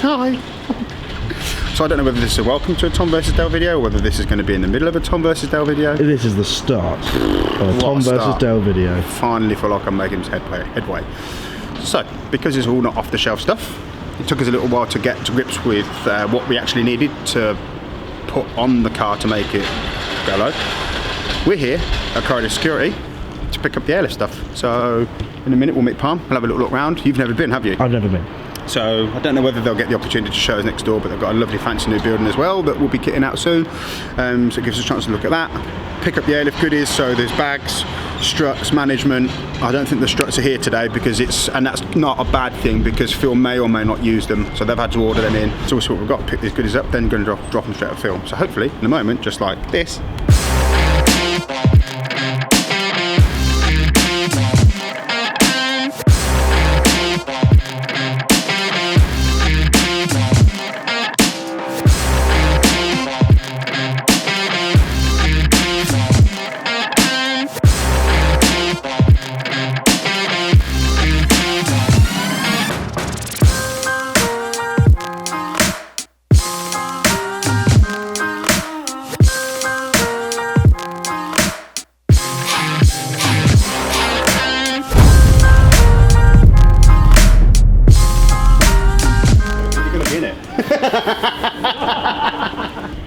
Hi. So I don't know whether this is a welcome to a Tom versus Dale video, or whether this is going to be in the middle of a Tom versus Dale video. This is the start of a Tom versus Dale video. Finally feel like I'm making some headway. So, because it's all not off-the-shelf stuff, it took us a little while to get to grips with what we actually needed to put on the car to make it go low. We're here at Airlift Security to pick up the airlift stuff. So, in a minute we'll meet Palm, we'll have a little look around. You've never been, have you? I've never been. So I don't know whether they'll get the opportunity to show us next door, but they've got a lovely fancy new building as well that we'll be kitting out soon. So it gives us a chance to look at that. Pick up the airlift goodies, so there's bags, struts, management. I don't think the struts are here today because and that's not a bad thing because Phil may or may not use them, so they've had to order them in. So we'll see what we've got, pick these goodies up, then going to drop them straight at Phil. So hopefully, in a moment, just like this.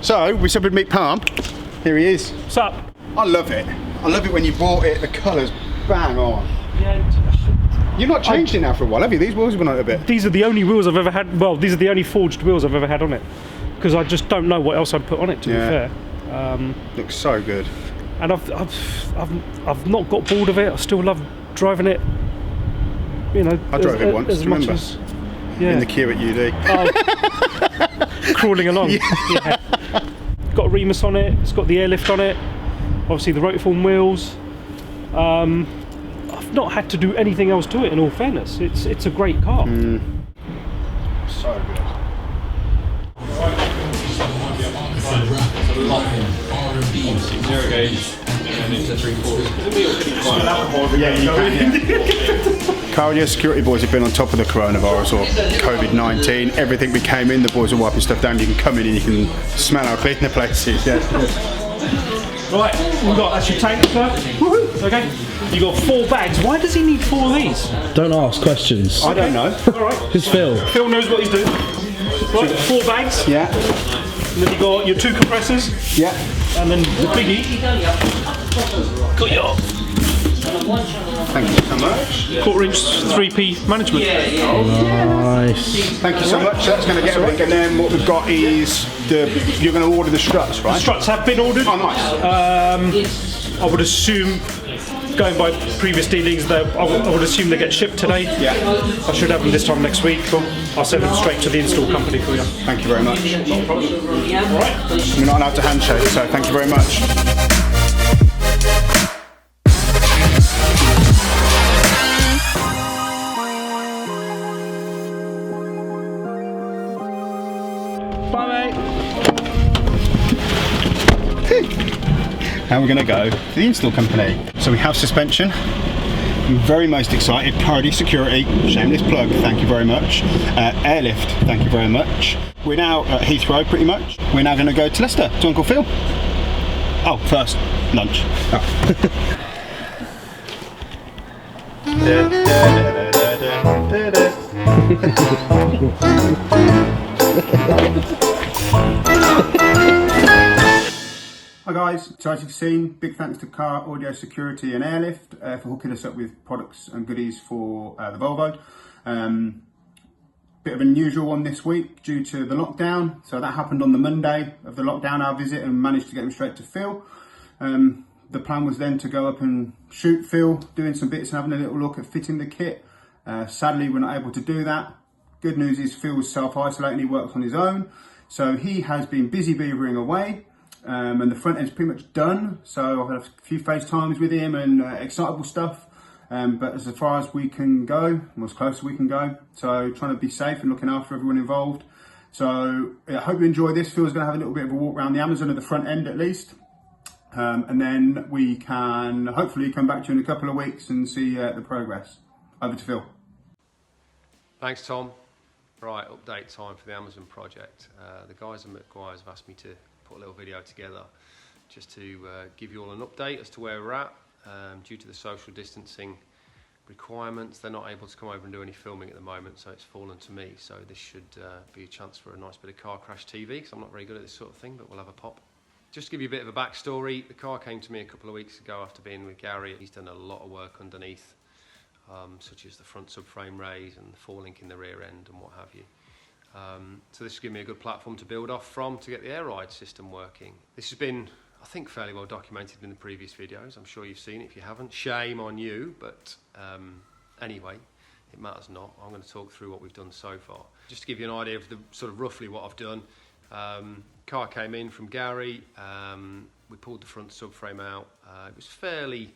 So we said we'd meet Palm. Here he is. What's up? I love it. I love it when you bought it. The colours bang on. Yeah. You've not changed it now for a while, have you? These wheels have been on a bit. These are the only wheels I've ever had. Well, these are the only forged wheels I've ever had on it, because I just don't know what else I'd put on it. To be fair. Looks so good. And I've not got bored of it. I still love driving it. You know. I drove it once. As Do you remember? Yeah. In the queue at UD. Oh. Crawling along. Yeah. Got a Remus on it. It's got the airlift on it. Obviously the rotiform wheels. I've not had to do anything else to it. In all fairness, it's a great car. So good. Zero gauge and it's a 3/4. Yeah, you can. Cardio security boys have been on top of the coronavirus or COVID-19. Everything we came in, the boys are wiping stuff down. You can come in and you can smell how clean the place is. Yeah. Right, we've got that's your tank, sir. Woohoo! Okay. You got 4 bags. Why does he need 4 of these? Don't ask questions. I don't know. All right. It's Phil. Phil knows what he's doing. Right, 4 bags. Yeah. And then you got your 2 compressors. Yeah. And then the biggie. Got your Thank you so much. 1/4-inch 3P management. Nice. Thank you so much. That's going to get everything. And then what we've got is you're going to order the struts, right? The struts have been ordered. Oh, nice. I would assume, going by previous dealings, that I would assume they get shipped today. Yeah. I should have them this time next week. Cool. I'll send them straight to the install company for you. Thank you very much. No problem. All right. We're not allowed to handshake, so thank you very much. Now we're going to go to the install company. So we have suspension. I'm very most excited. Airlift Security, shameless plug, thank you very much. Airlift, thank you very much. We're now at Heathrow pretty much. We're now going to go to Leicester to Uncle Phil. Oh, first, lunch. Hi guys, so as you've seen, big thanks to Car Audio Security and Airlift for hooking us up with products and goodies for the Volvo. Bit of an unusual one this week due to the lockdown. So that happened on the Monday of the lockdown, our visit, and managed to get them straight to Phil. The plan was then to go up and shoot Phil, doing some bits and having a little look at fitting the kit. Sadly, we're not able to do that. Good news is Phil's self-isolating, he works on his own. So he has been busy beavering away. And the front end's pretty much done, so I've had a few FaceTimes with him and excitable stuff, but as far as we can go, or as close as we can go, so trying to be safe and looking after everyone involved. So I hope you enjoy this. Phil's going to have a little bit of a walk around the Amazon at the front end at least, and then we can hopefully come back to you in a couple of weeks and see the progress. Over to Phil. Thanks, Tom. Right, update time for the Amazon project. The guys at Meguiars have asked me to put a little video together just to give you all an update as to where we're at. Due to the social distancing requirements, they're not able to come over and do any filming at the moment, so it's fallen to me. So this should be a chance for a nice bit of car crash TV, because I'm not very good at this sort of thing, but we'll have a pop. Just to give you a bit of a backstory, the car came to me a couple of weeks ago after being with Gary. He's done a lot of work underneath, such as the front subframe raise and the four-link in the rear end and what have you. So this will give me a good platform to build off from to get the air ride system working. This has been, I think, fairly well documented in the previous videos. I'm sure you've seen it. If you haven't, shame on you, but anyway, it matters not. I'm going to talk through what we've done so far. Just to give you an idea of the sort of roughly what I've done. Car came in from Gary, we pulled the front subframe out. It was fairly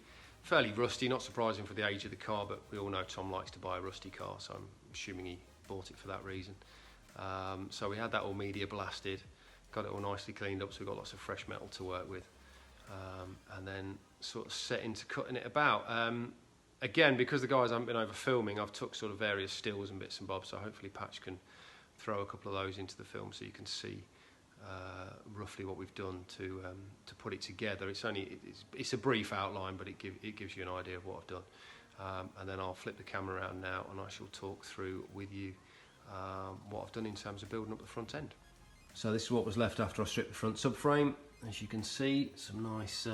rusty, not surprising for the age of the car, but we all know Tom likes to buy a rusty car, so I'm assuming he bought it for that reason. So we had that all media blasted, got it all nicely cleaned up, so we've got lots of fresh metal to work with, and then sort of set into cutting it about. Again, because the guys haven't been over filming, I've took sort of various stills and bits and bobs, so hopefully Patch can throw a couple of those into the film so you can see roughly what we've done to put it together. It's a brief outline, but it gives you an idea of what I've done. And then I'll flip the camera around now and I shall talk through with you what I've done in terms of building up the front end. So this is what was left after I stripped the front subframe. As you can see, some nice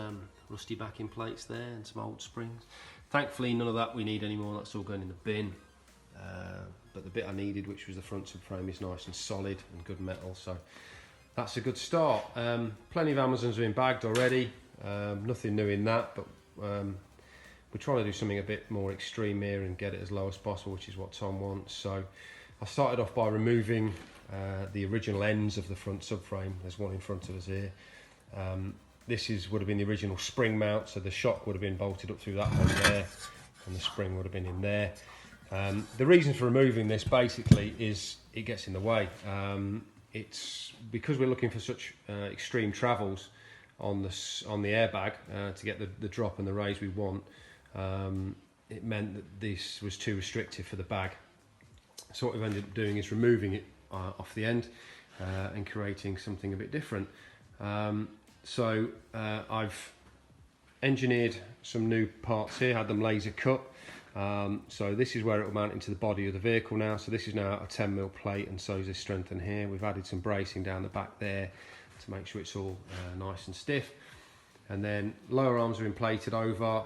rusty backing plates there and some old springs. Thankfully none of that we need anymore, that's all going in the bin. But the bit I needed, which was the front subframe, is nice and solid and good metal, so that's a good start. Plenty of Amazons have been bagged already, nothing new in that, but we're trying to do something a bit more extreme here and get it as low as possible, which is what Tom wants. So I started off by removing the original ends of the front subframe. There's one in front of us here. This would have been the original spring mount, so the shock would have been bolted up through that hole there, and the spring would have been in there. The reason for removing this basically is it gets in the way. It's because we're looking for such extreme travels on the airbag to get the drop and the raise we want. It meant that this was too restrictive for the bag. So what we've ended up doing is removing it off the end and creating something a bit different. So I've engineered some new parts here, had them laser cut. So this is where it will mount into the body of the vehicle now. So this is now a 10mm plate, and so is this strengthen here. We've added some bracing down the back there to make sure it's all nice and stiff. And then lower arms are inflated over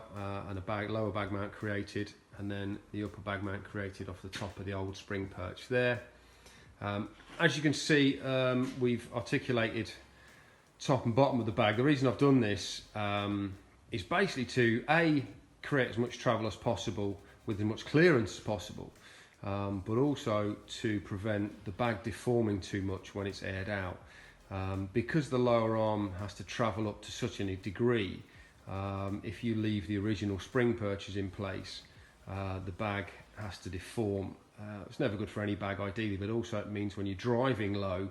and a lower bag mount created, and then the upper bag mount created off the top of the old spring perch there. As you can see, we've articulated top and bottom of the bag. The reason I've done this is basically to create as much travel as possible with as much clearance as possible, but also to prevent the bag deforming too much when it's aired out. Because the lower arm has to travel up to such a degree, if you leave the original spring perches in place, the bag has to deform. It's never good for any bag ideally, but also it means when you're driving low,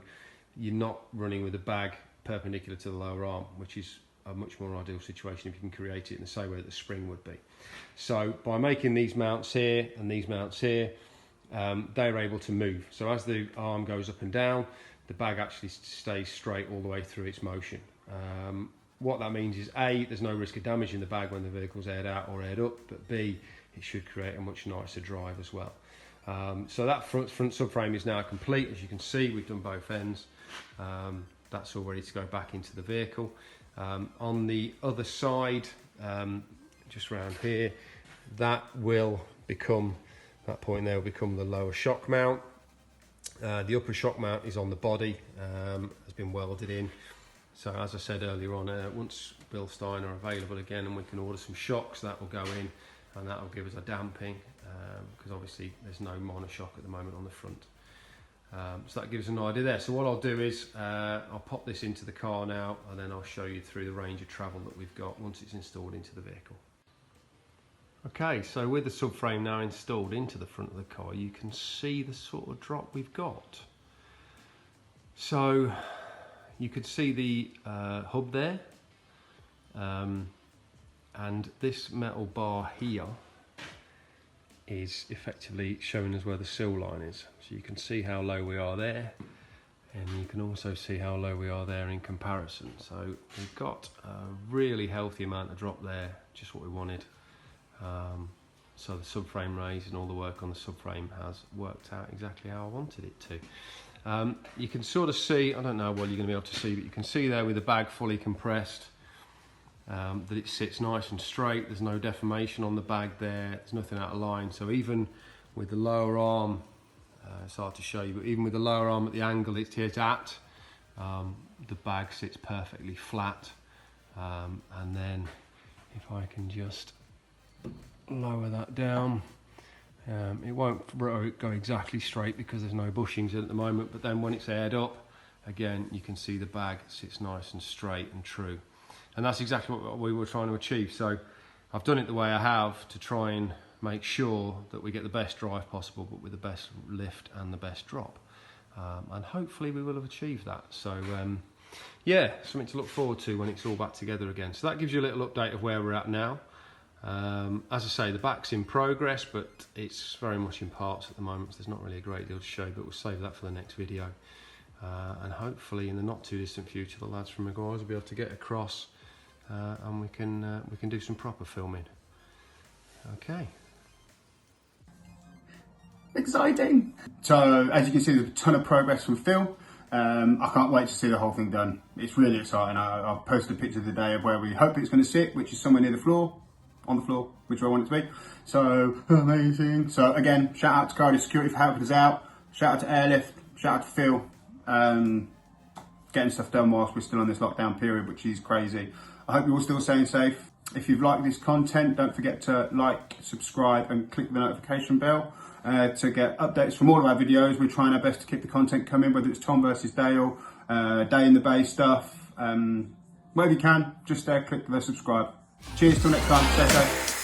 you're not running with the bag perpendicular to the lower arm, which is a much more ideal situation if you can create it in the same way that the spring would be. So by making these mounts here and these mounts here, they're able to move. So as the arm goes up and down, the bag actually stays straight all the way through its motion. What that means is A, there's no risk of damaging the bag when the vehicle's aired out or aired up, but B, it should create a much nicer drive as well. So that front subframe is now complete. As you can see, we've done both ends. That's all ready to go back into the vehicle. On the other side, just around here, that point there will become the lower shock mount. The upper shock mount is on the body, has been welded in. So as I said earlier on, once Bill Stein are available again and we can order some shocks, that will go in and that will give us a damping, because obviously there's no monoshock at the moment on the front. So that gives an idea there. So what I'll do is I'll pop this into the car now, and then I'll show you through the range of travel that we've got once it's installed into the vehicle. Okay, so with the subframe now installed into the front of the car, you can see the sort of drop we've got. So you could see the hub there, and this metal bar here is effectively showing us where the sill line is. So you can see how low we are there, and you can also see how low we are there in comparison. So we've got a really healthy amount of drop there, just what we wanted. So the subframe raise and all the work on the subframe has worked out exactly how I wanted it to. You can sort of see, I don't know what you're going to be able to see, but you can see there with the bag fully compressed that it sits nice and straight. There's no deformation on the bag there, there's nothing out of line. So even with the lower arm, it's hard to show you, but even with the lower arm at the angle it's at, the bag sits perfectly flat. And then if I can just lower that down, it won't go exactly straight because there's no bushings at the moment, but then when it's aired up, again you can see the bag sits nice and straight and true. And that's exactly what we were trying to achieve. So I've done it the way I have to try and make sure that we get the best drive possible, but with the best lift and the best drop. And hopefully we will have achieved that. So yeah, something to look forward to when it's all back together again. So that gives you a little update of where we're at now. As I say, the back's in progress, but it's very much in parts at the moment, so there's not really a great deal to show, but we'll save that for the next video. And hopefully in the not too distant future, the lads from Meguiars will be able to get across and we can do some proper filming. Okay. Exciting! So as you can see, there's a ton of progress from Phil. I can't wait to see the whole thing done. It's really exciting. I'll post a picture today of where we hope it's going to sit, which is somewhere near the floor, on the floor, which I want it to be. So amazing. So again, shout out to Guardian Security for helping us out. Shout out to Airlift. Shout out to Phil. Getting stuff done whilst we're still on this lockdown period, which is crazy. I hope you're all still staying safe. If you've liked this content, don't forget to like, subscribe and click the notification bell to get updates from all of our videos. We're trying our best to keep the content coming, whether it's Tom versus Dale, day in the bay stuff, wherever you can, just click the subscribe. Cheers till next time, stay safe.